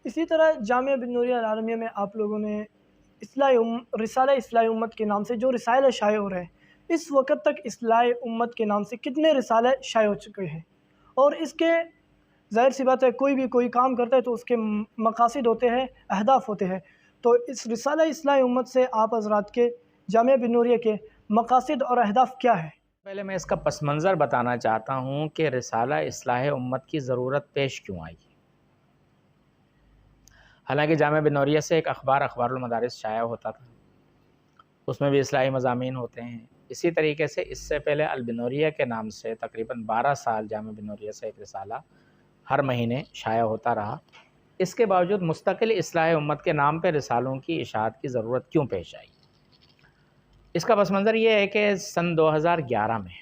इसी तरह जामिया बिन नूरिया अल आलमिया में आप लोगों ने रिसाला इस्लाह उम्मत के नाम से जो रिसाले शाये हो रहे हैं, इस वक्त तक इस्लाह उम्मत के नाम से कितने रिसाले शाये हो चुके हैं? और इसके ज़ाहिर सी बात है कोई भी कोई काम करता है तो उसके मकासद होते हैं, अहदाफ होते हैं। तो इस रिसाला इस्लाह उम्मत से आप हज़रात के जामिया बिन नूरिया के मकासद और अहदाफ क्या है? पहले मैं इसका पस मंज़र बताना चाहता हूँ कि रिसाला इस्लाह उम्मत की ज़रूरत पेश क्यों आई। हालांकि जामिया बिन नूरिया से एक अखबारुल मदारिस शाया होता था, उसमें भी इस्लाही मज़ामीन होते हैं। इसी तरीके से इससे पहले अल बिन नूरिया के नाम से तकरीबन 12 साल जामिया बिन नूरिया से एक रिसाला हर महीने शाया होता रहा। इसके बावजूद मुस्तकिल इस्लाह उम्मत के नाम पर रिसालों की इशाअत की ज़रूरत क्यों पेश आई? इसका पस मंज़र ये है कि सन 2011 में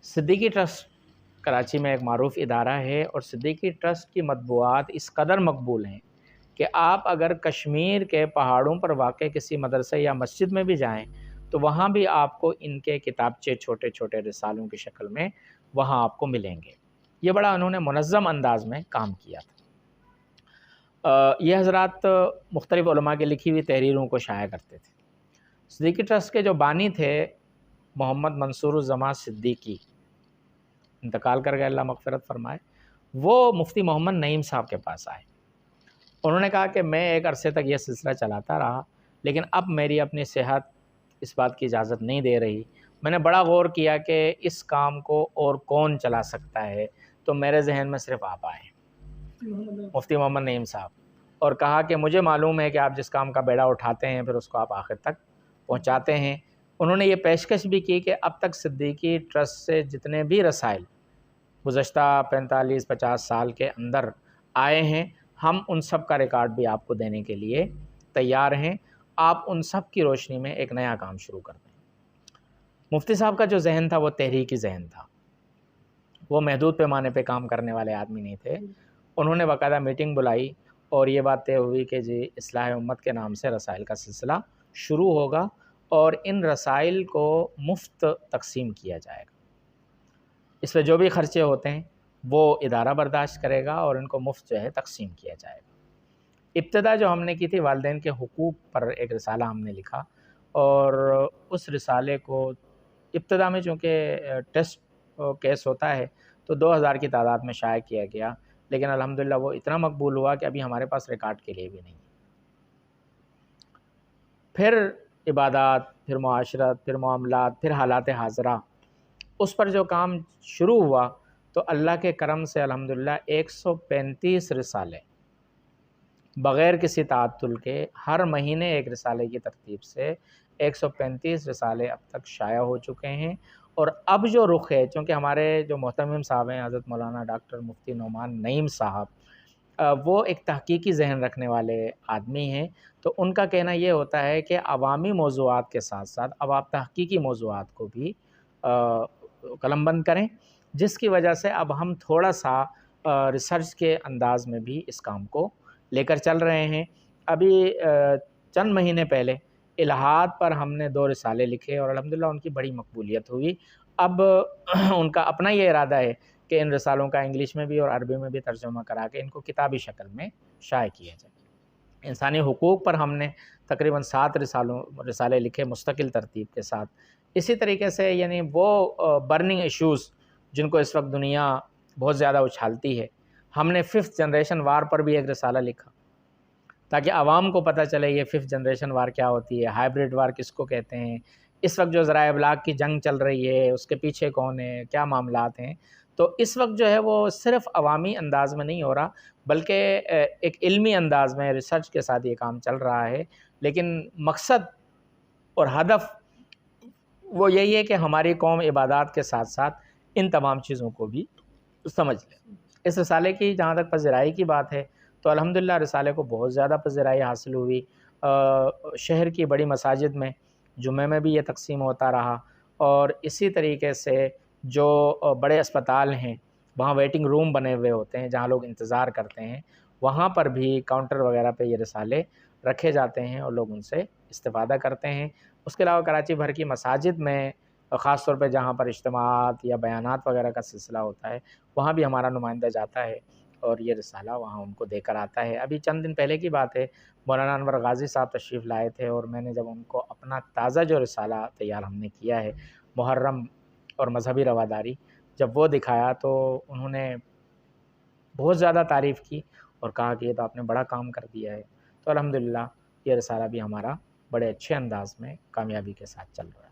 सिद्दीकी ट्रस्ट कराची में एक मारूफ़ इदारा है और सिद्दीकी ट्रस्ट की मतबूआत इस कदर मकबूल हैं कि आप अगर कश्मीर के पहाड़ों पर वाक़ किसी मदरसे या मस्जिद में भी जाएं तो वहाँ भी आपको इनके किताबचे छोटे छोटे रिसालों की शक्ल में वहाँ आपको मिलेंगे। ये बड़ा उन्होंने मुनज़्ज़म अंदाज़ में काम किया था। ये हज़रात मुख्तलिफ़ उलमा की लिखी हुई तहरीरों को शाया करते थे। सिद्दीकी ट्रस्ट के जो बानी थे मोहम्मद मंसूरुज़्ज़मा सिद्दीकी, इंतकाल कर गए, अल्लाह मग़फ़िरत फ़रमाए, वो मुफ्ती मोहम्मद नईम साहब के पास आए। उन्होंने कहा कि मैं एक अरसे तक यह सिलसिला चलाता रहा, लेकिन अब मेरी अपनी सेहत इस बात की इजाज़त नहीं दे रही। मैंने बड़ा गौर किया कि इस काम को और कौन चला सकता है, तो मेरे जहन में सिर्फ आप आए, मुफ्ती मोहम्मद नईम साहब, और कहा कि मुझे मालूम है कि आप जिस काम का बेड़ा उठाते हैं फिर उसको आप आखिर तक पहुँचाते हैं। उन्होंने ये पेशकश भी की कि अब तक सिद्दीकी ट्रस्ट से जितने भी रसाइल गुज़श्ता 45-50 साल के अंदर आए हैं, हम उन सब का रिकॉर्ड भी आपको देने के लिए तैयार हैं। आप उन सब की रोशनी में एक नया काम शुरू कर दें। मुफ्ती साहब का जो जहन था वो तहरीकी जहन था, वो महदूद पैमाने पे काम करने वाले आदमी नहीं थे। उन्होंने बाकायदा मीटिंग बुलाई और ये बात तय हुई कि जी इस्लाह उम्मत के नाम से रसाइल का सिलसिला शुरू होगा और इन रसाइल को मुफ्त तकसीम किया जाएगा। इस पर जो भी ख़र्चे होते हैं वो इदारा बर्दाश्त करेगा और इनको मुफ्त जो है तकसीम किया जाएगा। इब्तिदा जो हमने की थी वालिदैन के हुकूक पर एक रिसाला हमने लिखा और उस रिसाले को इब्तिदा में चूँकि टेस्ट केस होता है तो 2000 की तादाद में शाया किया गया, लेकिन अल्हम्दुलिल्लाह वो इतना मकबूल हुआ कि अभी हमारे पास रिकॉर्ड के लिए भी नहीं। फिर इबादत, फिर मुआशरत, फिर मामलात, फिर हालात हाज़िरा, उस पर जो काम शुरू हुआ तो अल्लाह के करम से अल्हम्दुलिल्लाह 135 रिसाले बग़ैर किसी ताअत्तुल के हर महीने एक रिसाले की तरतीब से 135 रिसाले अब तक शाया हो चुके हैं। और अब जो रुख है, चूँकि हमारे जो मोहतमिम साहब हैं हज़रत मौलाना डॉक्टर मुफ्ती नोमान नईम साहब, वो एक तहकीकी ज़हन रखने वाले आदमी हैं, तो उनका कहना ये होता है कि अवामी मौज़ूआत के साथ साथ अब आप तहकीकी मौज़ूआत को भी कलमबंद करें, जिसकी वजह से अब हम थोड़ा-सा रिसर्च के अंदाज़ में भी इस काम को लेकर चल रहे हैं। अभी चंद महीने पहले इलाहाद पर हमने 2 रिसाले लिखे और अल्हम्दुलिल्लाह उनकी बड़ी मकबूलियत हुई। अब उनका अपना ये इरादा है कि इन रिसालों का इंग्लिश में भी और अरबी में भी तर्जुमा करा के इनको किताबी शक्ल में शाया किया जाए। इंसानी हुकूक पर हमने तकरीबन 7 रिसाले लिखे मुस्तकिल तरतीब के साथ। इसी तरीके से यानी वो बर्निंग इश्यूज़ जिनको इस वक्त दुनिया बहुत ज़्यादा उछालती है, हमने 5th जनरेशन वार पर भी एक रिसाला लिखा ताकि आवाम को पता चले ये 5th जनरेशन वार क्या होती है, हाइब्रिड वार किसको कहते हैं, इस वक्त जो ज़राए इब्लाग की जंग चल रही है उसके पीछे कौन है, क्या मामलात हैं। तो इस वक्त जो है वो सिर्फ़ अवामी अंदाज़ में नहीं हो रहा, बल्कि एक इल्मी अंदाज़ में रिसर्च के साथ ये काम चल रहा है। लेकिन मकसद और हदफ़ वो यही है कि हमारी कौम इबादत के साथ साथ इन तमाम चीज़ों को भी समझ ले। इस रिसाले की जहाँ तक पज़ीराई की बात है तो अल्हम्दुलिल्लाह रिसाले को बहुत ज़्यादा पज़ीराई हासिल हुई। शहर की बड़ी मसाजिद में जुमे में भी ये तकसीम होता रहा और इसी तरीके से जो बड़े अस्पताल हैं वहाँ वेटिंग रूम बने हुए होते हैं जहाँ लोग इंतज़ार करते हैं, वहाँ पर भी काउंटर वगैरह पे ये रिसाले रखे जाते हैं और लोग उनसे इस्तिफ़ादा करते हैं। उसके अलावा कराची भर की मसाजिद में ख़ास तौर पे जहाँ पर इज्तिमाआत या बयानात वगैरह का सिलसिला होता है, वहाँ भी हमारा नुमाइंदा जाता है और ये रिसाला वहाँ उनको देकर आता है। अभी चंद दिन पहले की बात है, मौलाना अनवर गाज़ी साहब तशरीफ़ लाए थे और मैंने जब उनको अपना ताज़ा जो रिसाला तैयार हमने किया है मुहर्रम और मज़हबी रवादारी, जब वो दिखाया तो उन्होंने बहुत ज़्यादा तारीफ़ की और कहा कि ये तो आपने बड़ा काम कर दिया है। तो अल्हम्दुलिल्लाह ये रिसाला भी हमारा बड़े अच्छे अंदाज़ में कामयाबी के साथ चल रहा है।